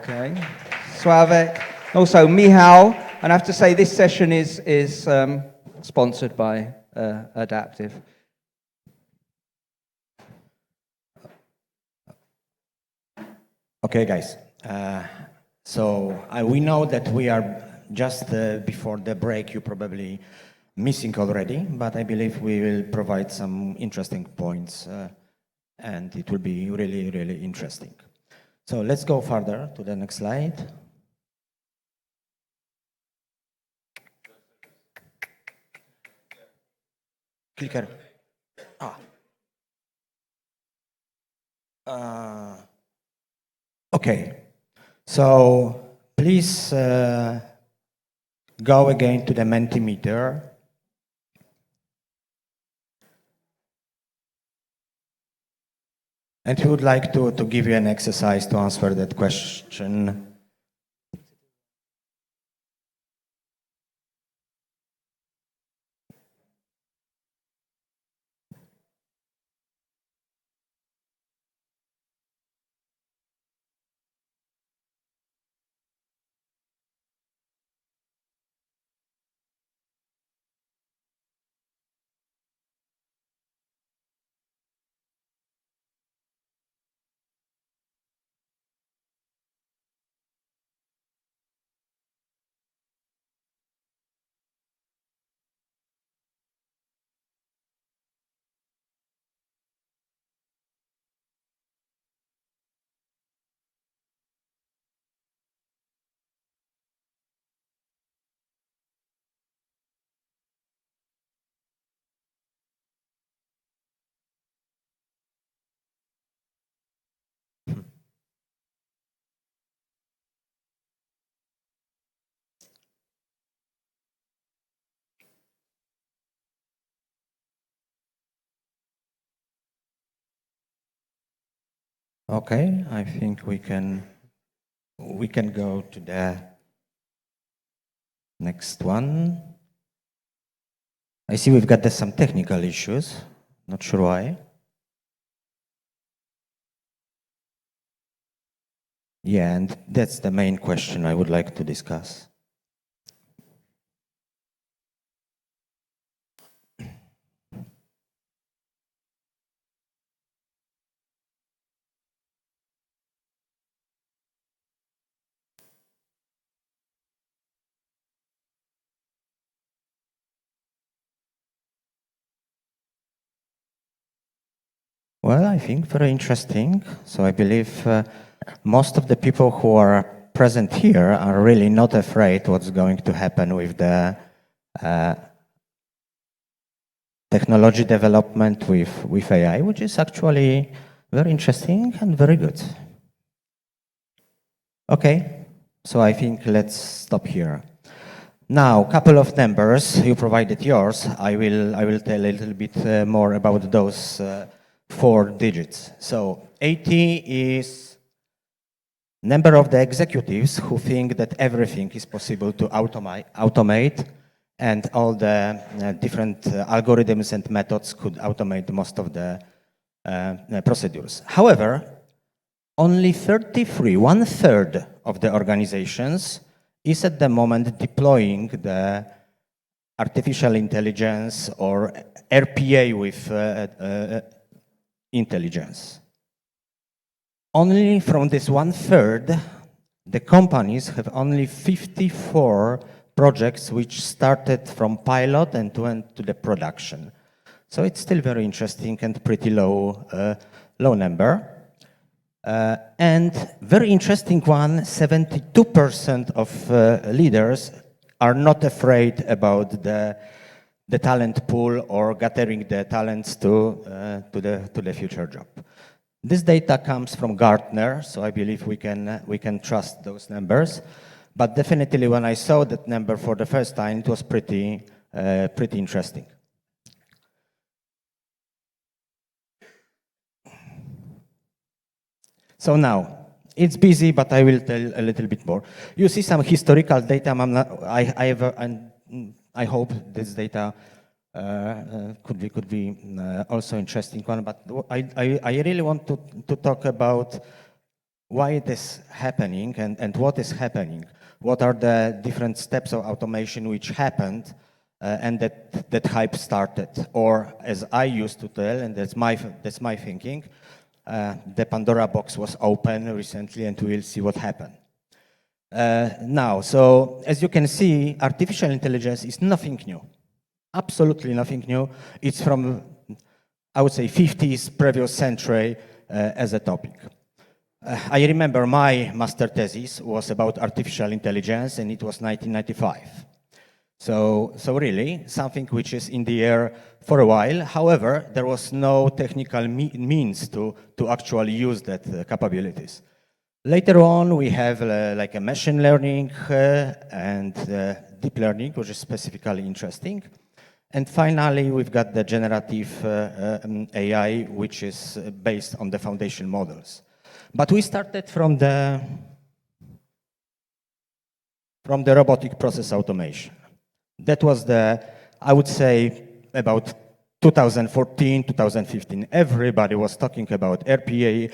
Okay. Slavek. Also, Michal. And I have to say, this session is sponsored by Adaptive. Okay, guys. We know that we are just before the break. You're probably missing already, but I believe we will provide some interesting points, and it will be really, really interesting. So let's go further to the next slide. Clicker. Okay. So please go again to the Mentimeter. And we would like to give you an exercise to answer that question. Okay, I think we can go to the next one. I see we've got some technical issues. Not sure why. Yeah, and that's the main question I would like to discuss. Well, I think very interesting. So I believe most of the people who are present here are really not afraid what's going to happen with the technology development with AI, which is actually very interesting and very good. Okay, so I think let's stop here. Now, a couple of numbers. You provided yours. I will tell a little bit more about those 4 digits. So 80 is number of the executives who think that everything is possible to automate and all the different algorithms and methods could automate most of the procedures. However, only 33, 1/3 of the organizations is at the moment deploying the artificial intelligence or RPA with intelligence. Only from this 1/3, the companies have only 54 projects which started from pilot and went to the production. So it's still very interesting and pretty low number. And very interesting one, 72% of leaders are not afraid about the talent pool or gathering the talents to the future job. This data comes from Gartner, so I believe we can trust those numbers. But definitely, when I saw that number for the first time, it was pretty interesting. So now, it's busy, but I will tell a little bit more. You see some historical data. I hope this data could be also interesting one. But I really want to talk about why it is happening and what is happening. What are the different steps of automation which happened and that hype started? Or as I used to tell, and that's my thinking, the Pandora box was open recently and we'll see what happened. Now, so as you can see, artificial intelligence is nothing new. Absolutely nothing new. It's from, I would say, 50s, previous century as a topic. I remember my master thesis was about artificial intelligence, and it was 1995. So really, something which is in the air for a while. However, there was no technical means to actually use that capabilities. Later on, we have like a machine learning and deep learning, which is specifically interesting. And finally, we've got the generative AI, which is based on the foundation models. But we started from the robotic process automation. That was I would say, about 2014, 2015. Everybody was talking about RPA.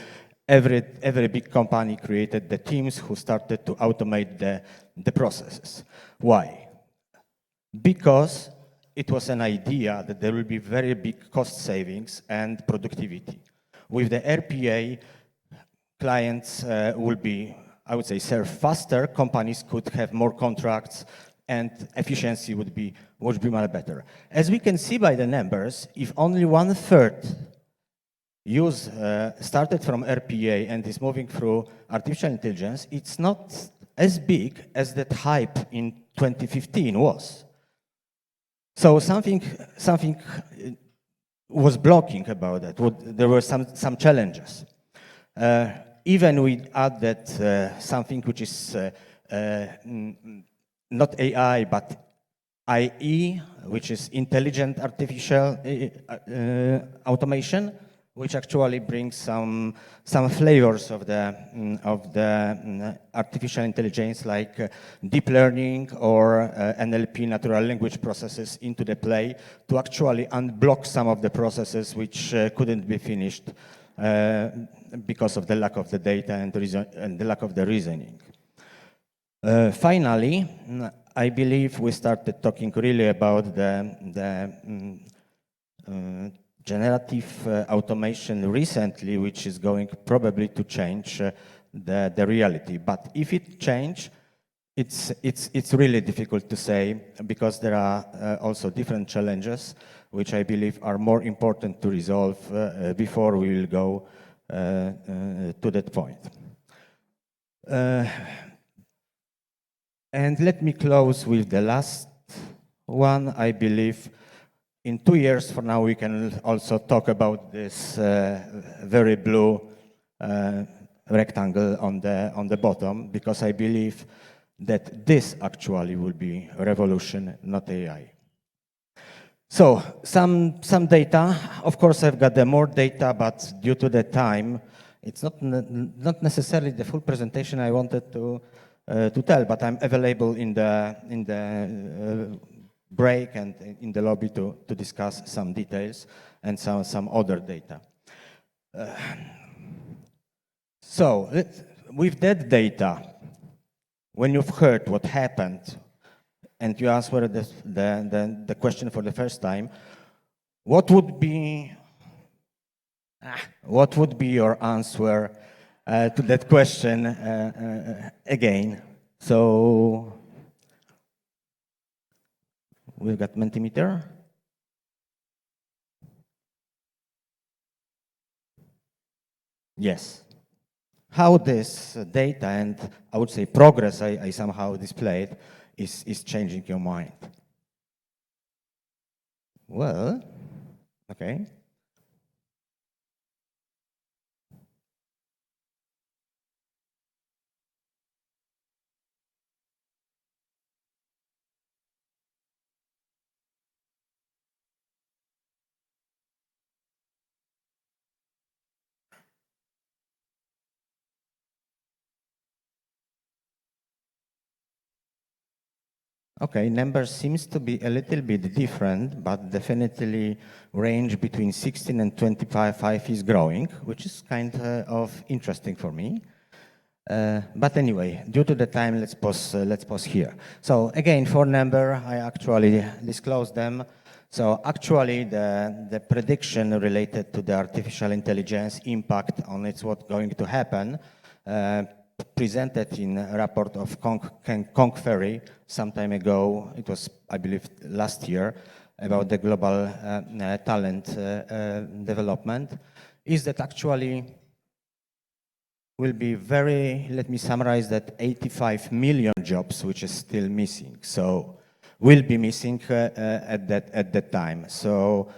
Every big company created the teams who started to automate the processes. Why? Because it was an idea that there will be very big cost savings and productivity. With the RPA, clients will be, I would say, serve faster, companies could have more contracts, and efficiency would be much better. As we can see by the numbers, if only 1/3 use started from RPA and is moving through artificial intelligence, it's not as big as that hype in 2015 was. So something was blocking about that. There were some challenges. Even we add that something which is not AI, but IE, which is intelligent artificial automation, which actually brings some flavors of the artificial intelligence, like deep learning or NLP, natural language processes, into the play to actually unblock some of the processes which couldn't be finished because of the lack of the data and the lack of the reasoning. Finally, I believe we started talking really about the generative automation recently, which is going probably to change the reality. But if it change, it's really difficult to say, because there are also different challenges which I believe are more important to resolve before we will go to that point. And let me close with the last one. I believe in 2 years from now we can also talk about this very blue rectangle on the bottom, because I believe that this actually will be a revolution, not AI. So some data. Of course, I've got more data, but due to the time, it's not necessarily the full presentation I wanted to tell, but I'm available in the break and in the lobby to discuss some details and some other data. So with that data, when you've heard what happened and you answer the question for the first time, what would be your answer to that question again? So we've got Mentimeter. Yes. How this data and I would say progress I somehow displayed is changing your mind? Well, okay. Okay, numbers seems to be a little bit different, but definitely range between 16 and 25 is growing, which is kind of interesting for me. But anyway, due to the time, let's pause here. So again, for number, I actually disclosed them. So actually, the prediction related to the artificial intelligence impact on it's what's going to happen, presented in a report of Kong Ferry some time ago. It was, I believe, last year, about the global talent development, is that actually will be let me summarize that 85 million jobs, which is still missing. So will be missing at that time. So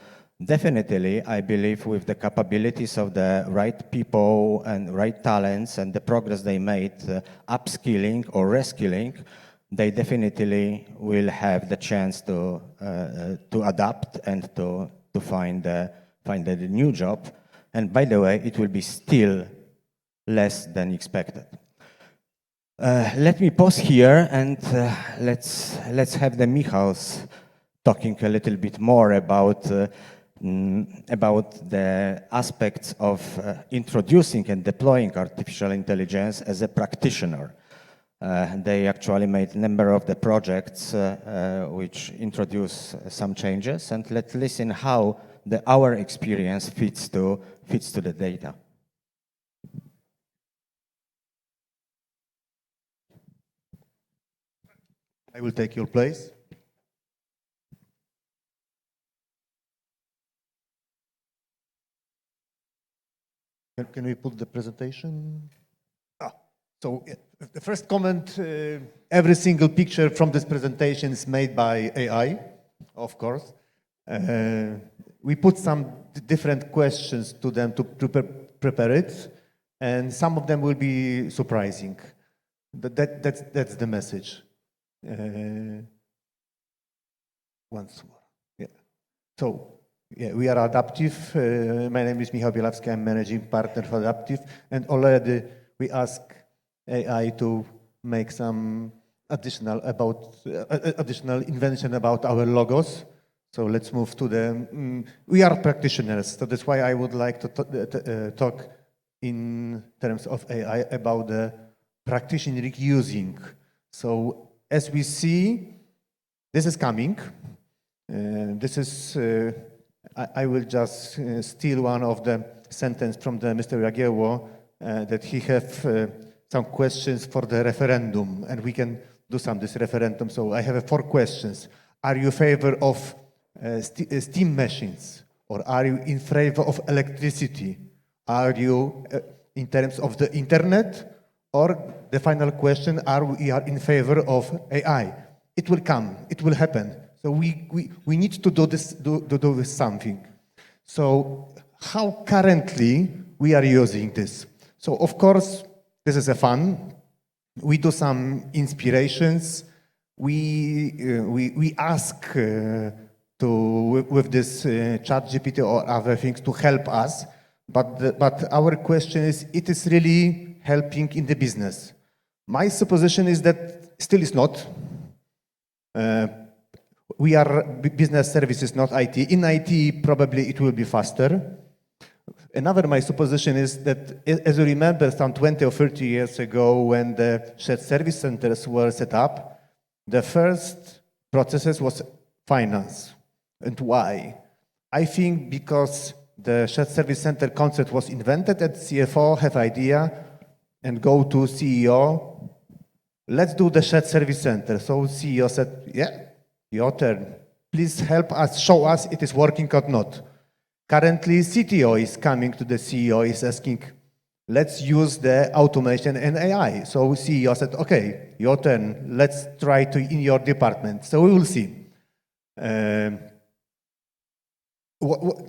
definitely, I believe with the capabilities of the right people and right talents and the progress they made, upskilling or reskilling, they definitely will have the chance to adapt and to find a new job. And by the way, it will be still less than expected. Let me pause here and let's have the Michals talking a little bit more about the aspects of introducing and deploying artificial intelligence as a practitioner. They actually made a number of the projects which introduce some changes, and let's listen how our experience fits to the data. I will take your place. Can we put the presentation? So the first comment, every single picture from this presentation is made by AI, of course. We put some different questions to them to prepare it, and some of them will be surprising. That's the message. Once more. Yeah. So, yeah, we are Adaptive. My name is Michał Bielawski. I'm managing partner for Adaptive. And already we ask AI to make some additional invention about our logos. So let's move to we are practitioners. So that's why I would like to talk in terms of AI about the practitioner using. So as we see, this is coming. This is, I will just steal one of the sentence from the Mr. Jagiełło, that he have some questions for the referendum, and we can do this referendum. So I have 4 questions. Are you in favor of steam machines, or are you in favor of electricity? Are you in terms of the internet? Or the final question, are we in favor of AI? It will come, it will happen. So we need to do this something. So how currently we are using this? So of course, this is a fun. We do some inspirations. We ask with this ChatGPT or other things to help us. But our question is, it is really helping in the business? My supposition is that still is not. We are business services, not IT. In IT, probably it will be faster. Another, my supposition is that, as you remember, some 20 or 30 years ago, when the shared service centers were set up, the first processes was finance. And why? I think because the shared service center concept was invented, and CFO have idea and go to CEO, let's do the shared service center. So CEO said, yeah, your turn. Please help us, show us it is working or not. Currently, CTO is coming to the CEO, is asking, let's use the automation and AI. So CEO said, okay, your turn. Let's try to in your department. So we will see.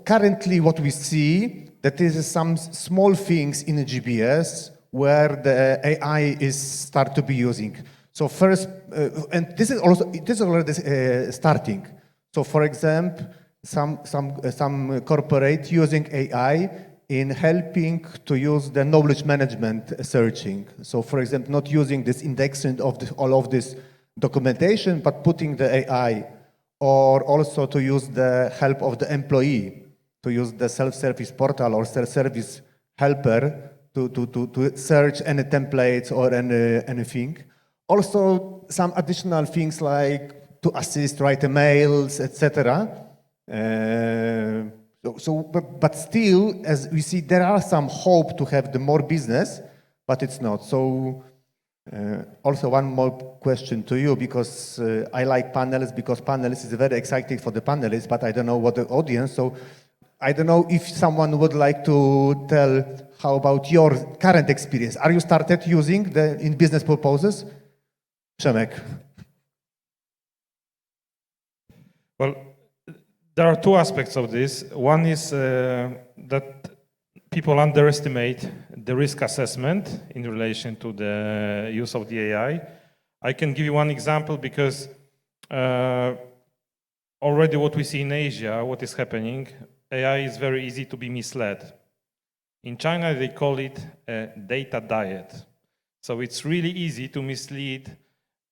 Currently, what we see, that is some small things in the GBS where the AI is start to be using. So first, and this is already starting. So for example, some corporate using AI in helping to use the knowledge management searching. So for example, not using this indexing of all of this documentation, but putting the AI, or also to use the help of the employee, to use the self-service portal or self-service helper to search any templates or anything. Also, some additional things like to assist, write emails, etc. But still, as we see, there are some hope to have the more business, but it's not. So also one more question to you, because I like panels, because panels is very exciting for the panelists, but I don't know what the audience. So I don't know if someone would like to tell how about your current experience. Are you started using in business purposes? Przemek. Well, there are two aspects of this. One is that people underestimate the risk assessment in relation to the use of the AI. I can give you one example because already what we see in Asia, what is happening, AI is very easy to be misled. In China, they call it a data diet. So it's really easy to mislead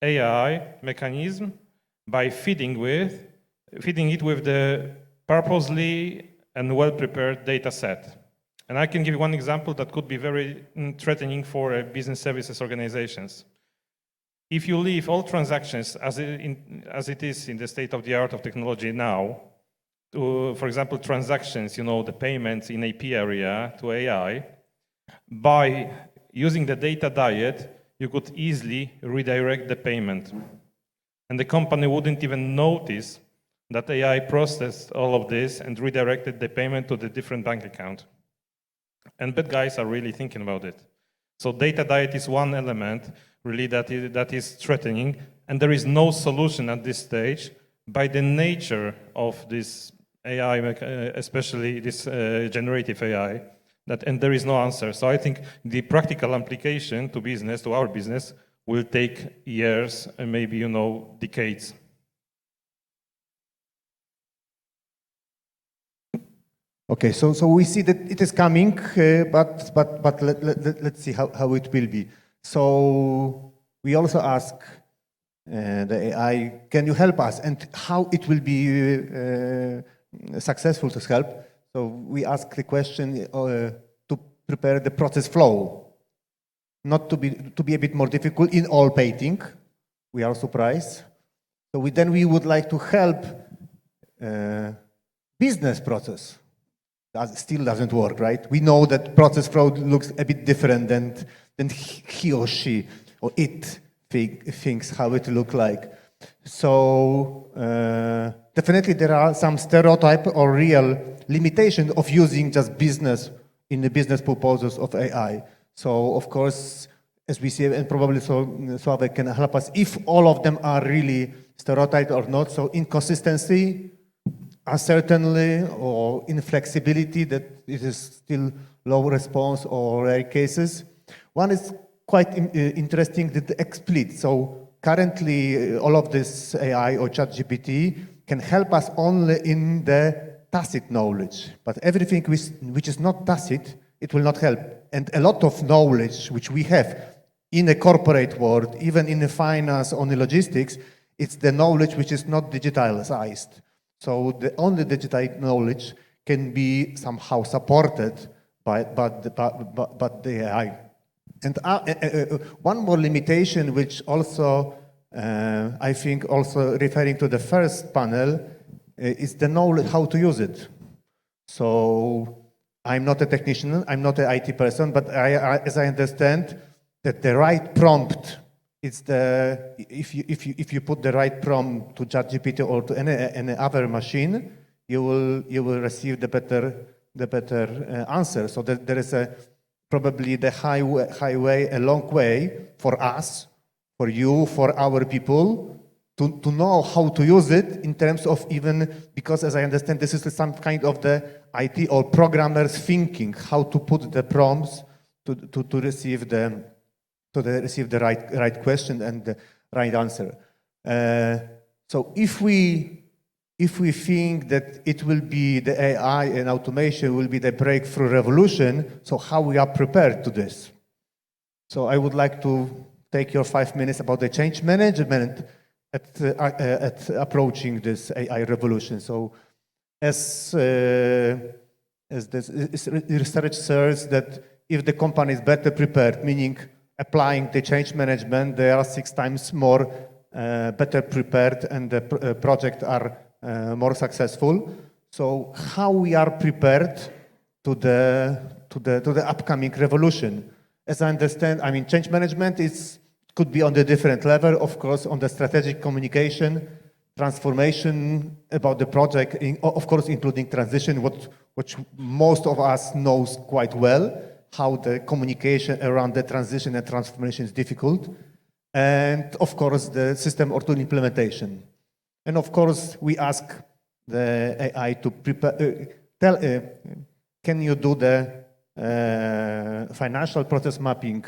AI mechanism by feeding it with the purposely and well-prepared data set. And I can give you one example that could be very threatening for business services organizations. If you leave all transactions as it is in the state of the art of technology now, to, for example, transactions, the payments in AP area to AI, by using the data diet, you could easily redirect the payment. And the company wouldn't even notice that AI processed all of this and redirected the payment to the different bank account. And bad guys are really thinking about it. So data diet is one element really that is threatening, and there is no solution at this stage by the nature of this AI, especially this generative AI, and there is no answer. So I think the practical application to business, to our business, will take years and maybe, decades. Okay, so we see that it is coming, but let's see how it will be. So we also ask the AI, can you help us, and how it will be successful to help. So we ask the question to prepare the process flow, not to be a bit more difficult in all painting. We are surprised. So we would like to help business process. That still doesn't work, right? We know that process flow looks a bit different than he or she or it thinks how it look like. So definitely there are some stereotype or real limitation of using just business in the business purposes of AI. So of course, as we see, and probably Sławek can help us, if all of them are really stereotyped or not. So inconsistency, uncertainty, or inflexibility, that it is still low response or rare cases. One is quite interesting, the explicit. So currently, all of this AI or ChatGPT can help us only in the tacit knowledge, but everything which is not tacit, it will not help. And a lot of knowledge which we have in the corporate world, even in the finance or the logistics, it's the knowledge which is not digitalized. So the only digital knowledge can be somehow supported by the AI. And one more limitation, which also I think also referring to the first panel, is the knowledge how to use it. So I'm not a technician, I'm not an IT person, but as I understand that the right prompt, it's if you put the right prompt to ChatGPT or to any other machine, you will receive the better answer. So that there is probably the highway, a long way for us, for you, for our people to know how to use it in terms of even, because as I understand, this is some kind of the IT or programmers thinking how to put the prompts to receive the right question and the right answer. So if we think that it will be the AI and automation will be the breakthrough revolution, so how we are prepared to this? So I would like to take your 5 minutes about the change management at approaching this AI revolution. So as this research says that if the company is better prepared, meaning applying the change management, they are 6 times more better prepared and the project are more successful. So how we are prepared to the upcoming revolution? As I understand, I mean, change management could be on the different level, of course, on the strategic communication, transformation about the project, of course, including transition, which most of us knows quite well, how the communication around the transition and transformation is difficult. And of course, the system or tool implementation. And of course, we ask the AI to prepare, can you do the financial process mapping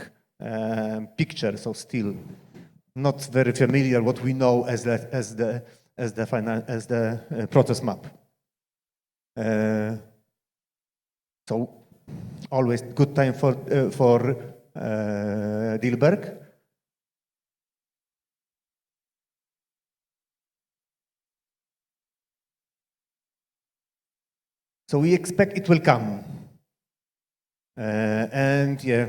picture? So still not very familiar what we know as the process map. So always good time for Dilberg. So we expect it will come. And yeah,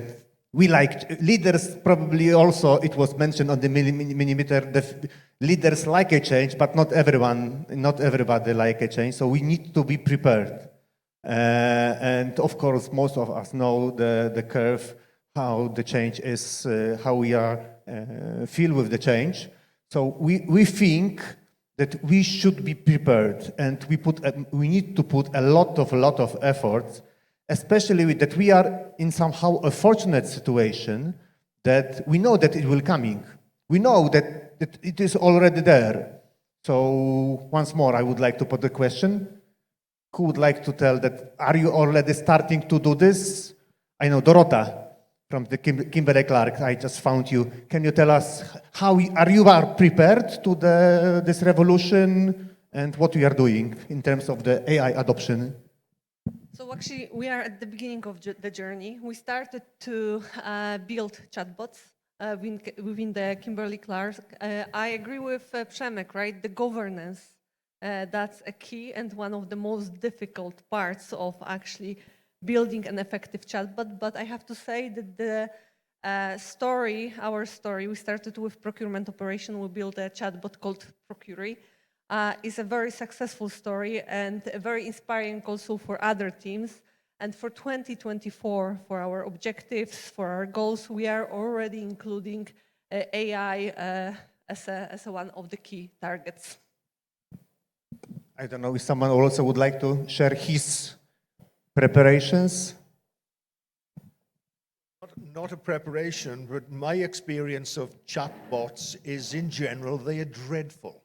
we like leaders probably also, it was mentioned on the millimeter, the leaders like a change, but not everybody like a change. So we need to be prepared. And of course, most of us know the curve, how the change is, how we are feel with the change. So we think that we should be prepared, and we need to put a lot of effort, especially with that we are in somehow a fortunate situation that we know that it will coming. We know that it is already there. So once more, I would like to put the question. Who would like to tell that, are you already starting to do this? I know Dorota from the Kimberly-Clark, I just found you. Can you tell us how you are prepared to this revolution and what we are doing in terms of the AI adoption? So actually, we are at the beginning of the journey. We started to build chatbots within the Kimberly-Clark. I agree with Przemek, right? The governance, that's a key and one of the most difficult parts of actually building an effective chatbot. But I have to say that the our story, we started with procurement operation. We built a chatbot called Procury. Is a very successful story and very inspiring also for other teams. And for 2024, for our objectives, for our goals, we are already including AI as one of the key targets. I don't know if someone also would like to share his preparations. Not a preparation, but my experience of chatbots is in general, they are dreadful.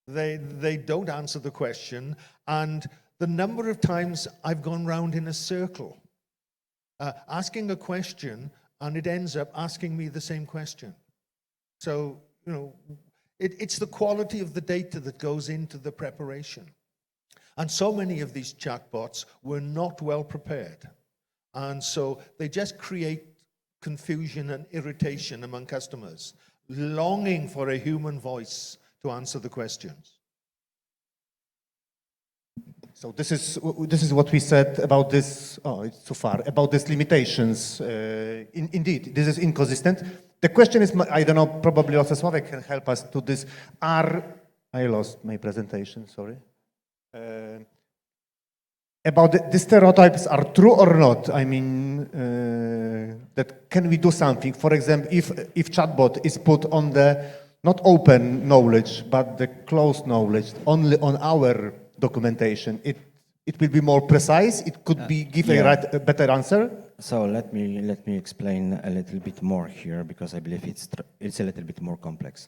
They don't answer the question, and the number of times I've gone round in a circle, asking a question, and it ends up asking me the same question. So, you know, it's the quality of the data that goes into the preparation. And so many of these chatbots were not well prepared. And so they just create confusion and irritation among customers, longing for a human voice to answer the questions. So this is what we said about this. Oh, it's too far about these limitations. Indeed, this is inconsistent. The question is, I don't know. Probably also Sławek can help us to this. I lost my presentation. Sorry. About the stereotypes are true or not? I mean, that can we do something? For example, if chatbot is put on the not open knowledge, but the closed knowledge, only on our documentation, it will be more precise. It could be give a better answer. So let me explain a little bit more here, because I believe it's a little bit more complex.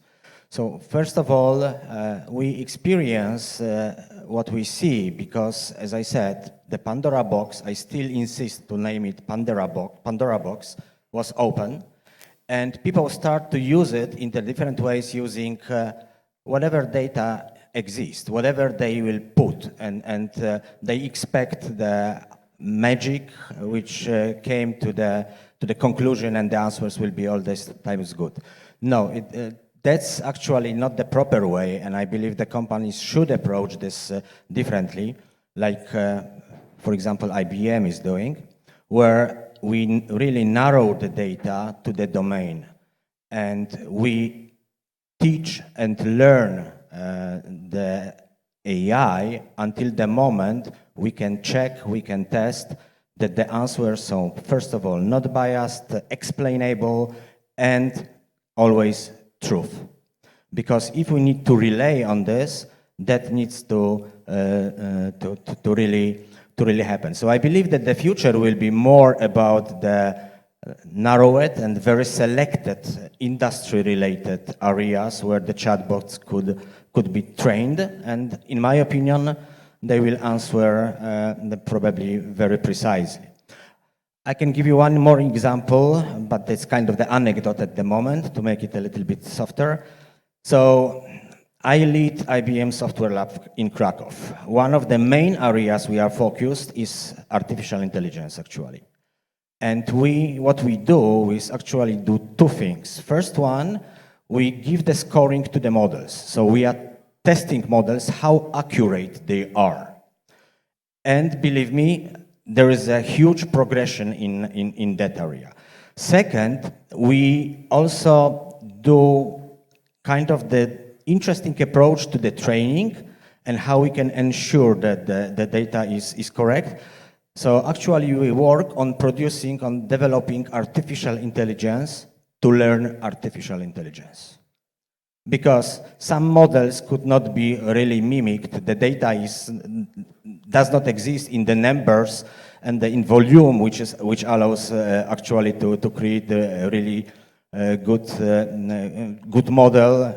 So first of all, we experience what we see, because, as I said, the Pandora box, I still insist to name it Pandora box, was open, and people start to use it in the different ways, using whatever data exists, whatever they will put, and they expect the magic which came to the conclusion, and the answers will be all this times good. No, that's actually not the proper way, and I believe the companies should approach this differently, like, for example, IBM is doing, where we really narrow the data to the domain, and we teach and learn the AI until the moment we can check, we can test that the answers are, first of all, not biased, explainable, and always truth. Because if we need to rely on this, that needs to really happen. So I believe that the future will be more about the narrowed and very selected industry-related areas where the chatbots could be trained, and in my opinion, they will answer probably very precisely. I can give you one more example, but it's kind of the anecdote at the moment to make it a little bit softer. So I lead IBM Software Lab in Krakow. One of the main areas we are focused is artificial intelligence, actually. And what we do is actually do two things. First one, we give the scoring to the models. So we are testing models, how accurate they are. And believe me, there is a huge progression in that area. Second, we also do kind of the interesting approach to the training and how we can ensure that the data is correct. So actually we work on developing artificial intelligence to learn artificial intelligence. Because some models could not be really mimicked. The data does not exist in the numbers and in volume, which allows actually to create a really good model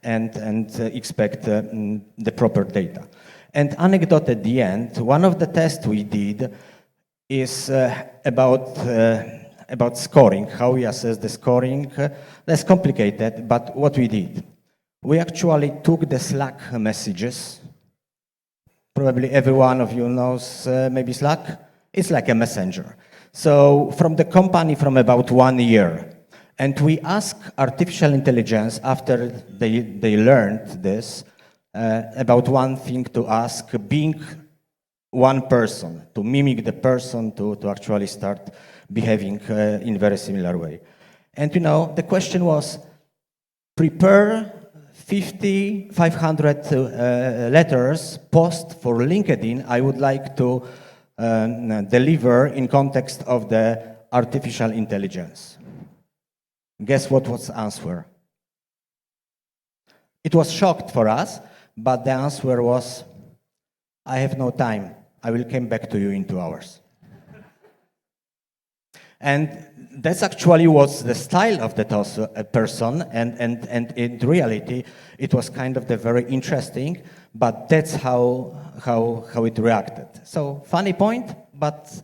and expect the proper data. And anecdote at the end, one of the tests we did is about scoring, how we assess the scoring. That's complicated, but what we did, we actually took the Slack messages. Probably every one of you knows maybe Slack. It's like a messenger. So from the company from about 1 year, and we ask artificial intelligence after they learned this about one thing to ask, being one person, to mimic the person, to actually start behaving in a very similar way. And the question was, prepare 500 letters post for LinkedIn I would like to deliver in context of the artificial intelligence. Guess what was the answer? It was shocked for us, but the answer was, I have no time. I will come back to you in 2 hours. And that's actually was the style of that person, and in reality, it was kind of the very interesting, but that's how it reacted. So funny point, but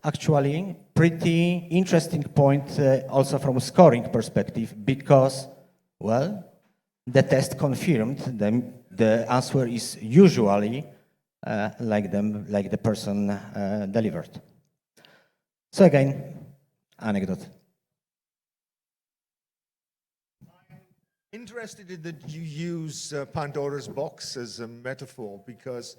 actually pretty interesting point also from a scoring perspective, because, well, the test confirmed the answer is usually like the person delivered. So again, anecdote. Interested in that you use Pandora's box as a metaphor, because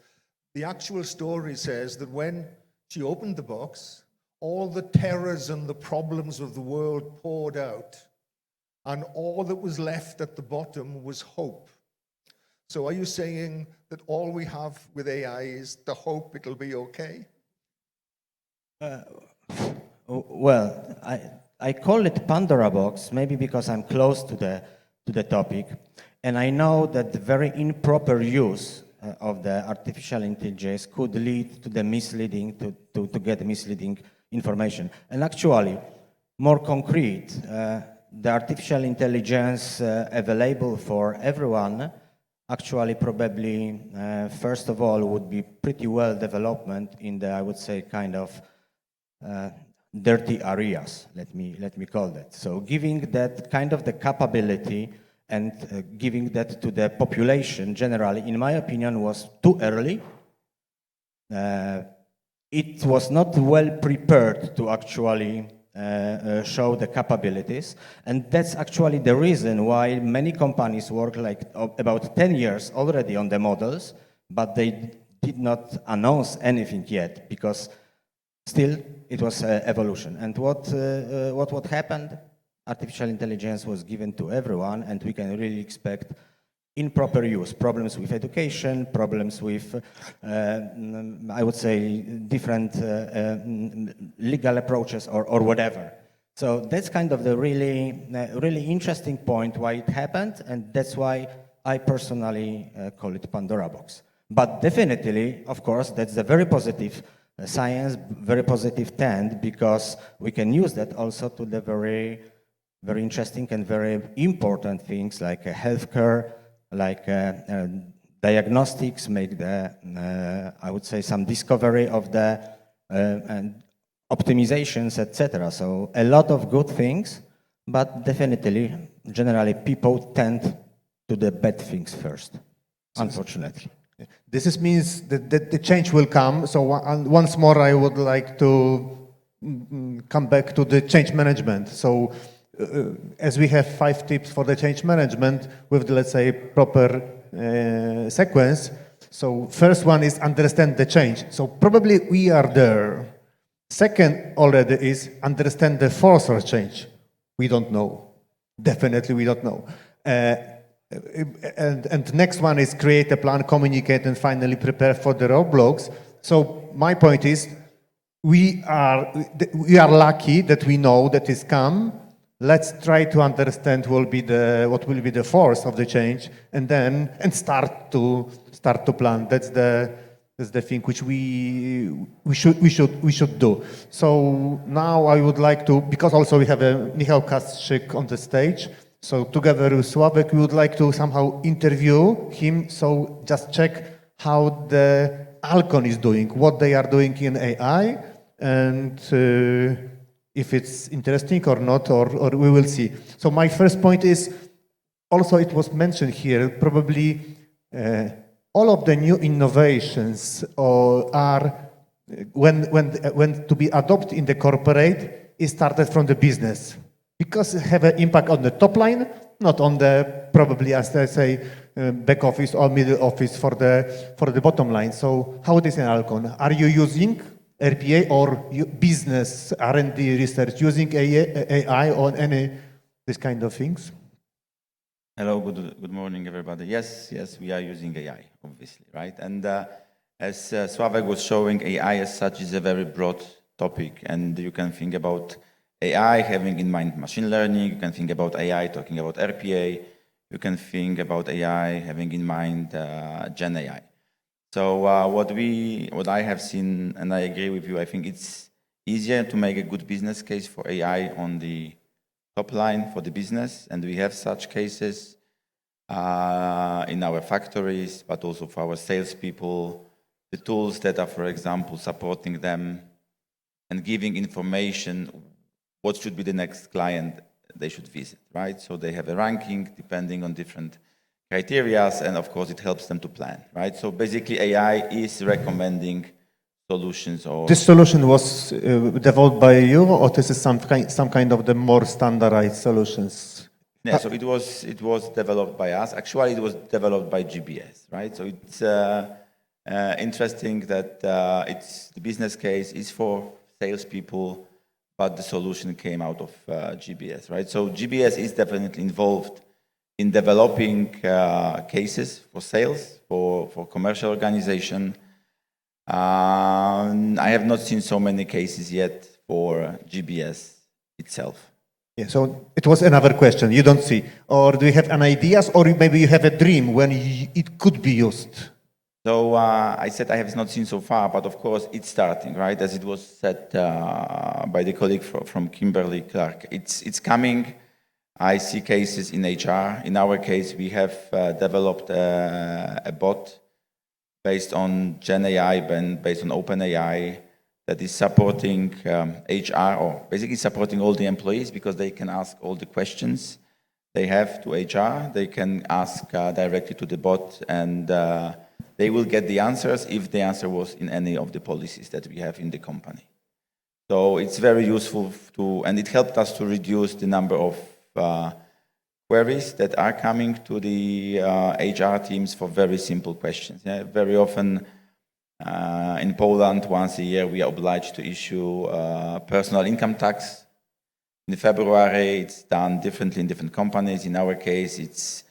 the actual story says that when she opened the box, all the terrors and the problems of the world poured out, and all that was left at the bottom was hope. So are you saying that all we have with AI is the hope it'll be okay? Well, I call it Pandora box, maybe because I'm close to the topic, and I know that the very improper use of the artificial intelligence could lead to the misleading, to get misleading information. And actually, more concrete, the artificial intelligence available for everyone actually probably, first of all, would be pretty well developed in the, I would say, kind of dirty areas, let me call that. So giving that kind of the capability and giving that to the population generally, in my opinion, was too early. It was not well prepared to actually show the capabilities, and that's actually the reason why many companies work like about 10 years already on the models, but they did not announce anything yet, because Still, it was evolution. And what happened? Artificial intelligence was given to everyone, and we can really expect improper use, problems with education, problems with, I would say, different legal approaches or whatever. So that's kind of the really interesting point why it happened, and that's why I personally call it Pandora box. But definitely, of course, that's a very positive science, very positive trend, because we can use that also to the very interesting and very important things like healthcare, like diagnostics, make the, I would say, some discovery of the and optimizations, etc. So a lot of good things, but definitely, generally, people tend to the bad things first, unfortunately. This means that the change will come. So once more, I would like to come back to the change management. So as we have 5 tips for the change management with the, let's say, proper sequence. So first one is understand the change. So probably we are there. Second already is understand the force of change. We don't know. Definitely we don't know. And next one is create a plan, communicate, and finally prepare for the roadblocks. So my point is, we are lucky that we know that is come. Let's try to understand what will be the force of the change, and start to plan. That's the thing which we should do. So now I would like to, because also we have a Michał Kastrzyk on the stage. So together with Sławek, we would like to somehow interview him. So just check how the Alcon is doing, what they are doing in AI, and if it's interesting or not, or we will see. So my first point is, also it was mentioned here, probably all of the new innovations are, when to be adopted in the corporate, is started from the business. Because it have an impact on the top line, not on the, probably, as I say, back office or middle office for the bottom line. So how it is in Alcon? Are you using RPA or business R&D research using AI on any this kind of things? Hello, good morning, everybody. Yes, we are using AI, obviously, right? And as Sławek was showing, AI as such is a very broad topic, and you can think about AI having in mind machine learning, you can think about AI talking about RPA, you can think about AI having in mind Gen AI. So what I have seen, and I agree with you, I think it's easier to make a good business case for AI on the top line for the business, and we have such cases in our factories, but also for our salespeople, the tools that are, for example, supporting them and giving information what should be the next client they should visit, right? So they have a ranking depending on different criteria, and of course it helps them to plan, right? So basically AI is recommending solutions. Or this solution was developed by you, or this is some kind of the more standardized solutions? Yeah, so it was developed by us. Actually, it was developed by GBS, right? So it's interesting that the business case is for salespeople, but the solution came out of GBS, right? So GBS is definitely involved in developing cases for sales, for commercial organization. I have not seen so many cases yet for GBS itself. Yeah, so it was another question. You don't see, or do you have an ideas, or maybe you have a dream when it could be used? So I said I have not seen so far, but of course it's starting, right? As it was said by the colleague from Kimberly Clark, it's coming. I see cases in HR. In our case, we have developed a bot based on Gen AI, based on OpenAI, that is supporting HR, or basically supporting all the employees, because they can ask all the questions they have to HR. They can ask directly to the bot, and they will get the answers if the answer was in any of the policies that we have in the company. So it's very useful and it helped us to reduce the number of queries that are coming to the HR teams for very simple questions. Yeah? Very often In Poland, once a year, we are obliged to issue personal income tax. In February, it's done differently in different companies. In our case, it's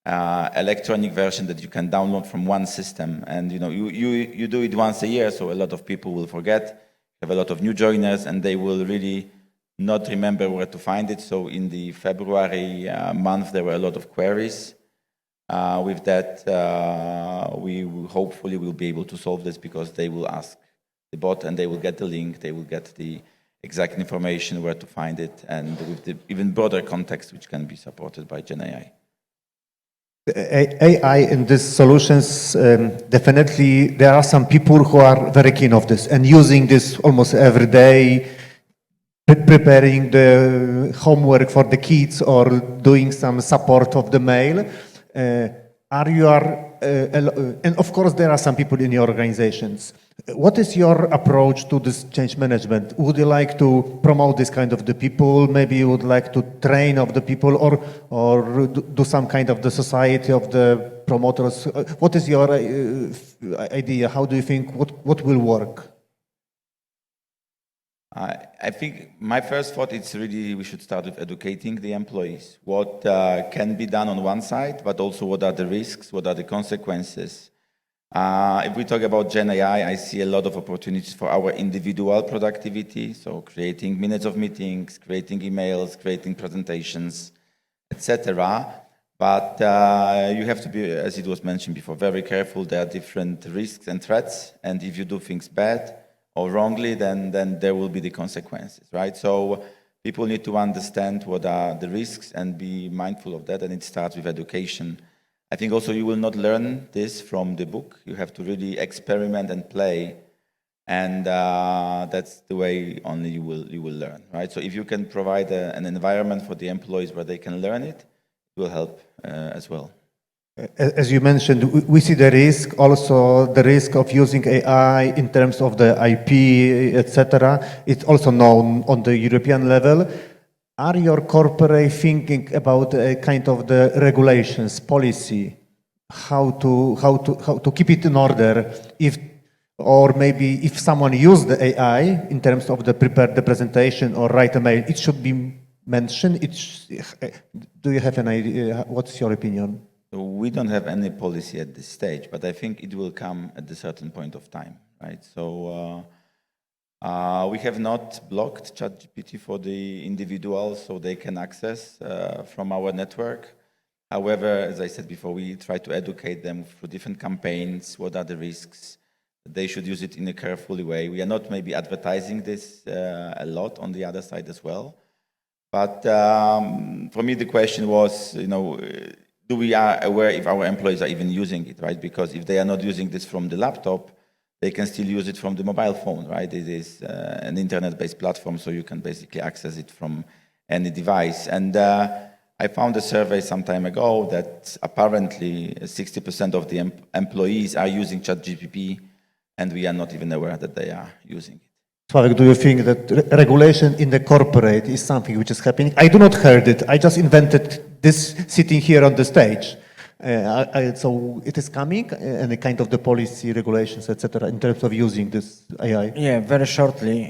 electronic version that you can download from one system. And you do it once a year, so a lot of people will forget. You have a lot of new joiners, and they will really not remember where to find it. So in the February month, there were a lot of queries. With that, we hopefully will be able to solve this because they will ask the bot and they will get the link, they will get the exact information where to find it, and with the even broader context which can be supported by GenAI. AI in these solutions, definitely there are some people who are very keen of this and using this almost every day, preparing the homework for the kids or doing some support of the mail. And of course there are some people in your organizations. What is your approach to this change management? Would you like to promote this kind of the people? Maybe you would like to train of the people or do some kind of the society of the promoters? What is your idea? How do you think, what will work? I think my first thought is really we should start with educating the employees. What can be done on one side, but also what are the risks, what are the consequences. If we talk about GenAI, I see a lot of opportunities for our individual productivity, so creating minutes of meetings, creating emails, creating presentations, etc. But you have to be, as it was mentioned before, very careful. There are different risks and threats, and if you do things bad or wrongly, then there will be the consequences, right? So people need to understand what are the risks and be mindful of that, and it starts with education. I think also you will not learn this from the book. You have to really experiment and play, and that's the way only you will learn, right? So if you can provide an environment for the employees where they can learn it, it will help as well. As you mentioned, we see the risk, also the risk of using AI in terms of the IP, etc. It's also known on the European level. Are your corporate thinking about a kind of the regulations, policy, how to keep it in order? Or maybe if someone used the AI in terms of the prepare the presentation or write a mail, it should be mentioned. Do you have an idea? What's your opinion? So we don't have any policy at this stage, but I think it will come at a certain point of time, right? So we have not blocked ChatGPT for the individuals so they can access from our network. However, as I said before, we try to educate them through different campaigns. What are the risks? They should use it in a careful way. We are not maybe advertising this a lot on the other side as well. But for me, the question was, do we are aware if our employees are even using it, right? Because if they are not using this from the laptop, they can still use it from the mobile phone, right? It is an internet-based platform, so you can basically access it from any device. And I found a survey some time ago that apparently 60% of the employees are using ChatGPT, and we are not even aware that they are using it. Sławek, do you think that regulation in the corporate is something which is happening? I do not heard it. I just invented this sitting here on the stage. So it is coming, any kind of the policy, regulations, etc., in terms of using this AI? Yeah, very shortly.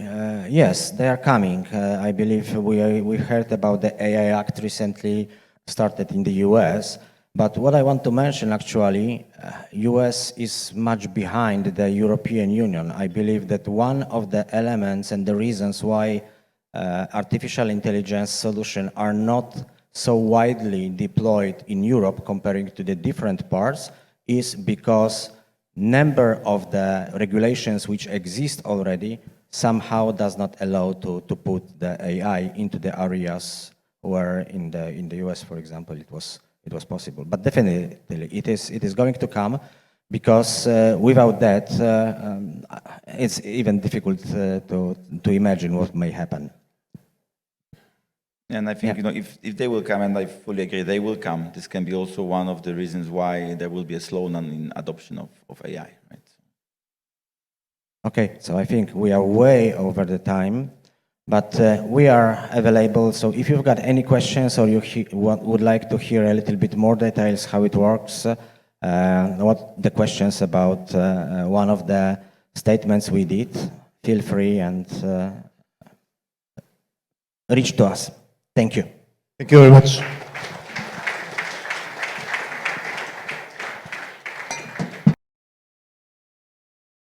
Yes, they are coming. I believe we heard about the AI Act recently started in the US. But what I want to mention, actually, US is much behind the European Union. I believe that one of the elements and the reasons why artificial intelligence solutions are not so widely deployed in Europe comparing to the different parts is because number of the regulations which exist already somehow does not allow to put the AI into the areas where in the US, for example, it was possible. But definitely it is going to come because without that it's even difficult to imagine what may happen. And I think, if they will come, and I fully agree, they will come, this can be also one of the reasons why there will be a slowdown in adoption of AI, right? Okay, so I think we are way over the time, but we are available. So if you've got any questions or you would like to hear a little bit more details how it works, what the questions about one of the statements we did, feel free and reach to us. Thank you. Thank you very much.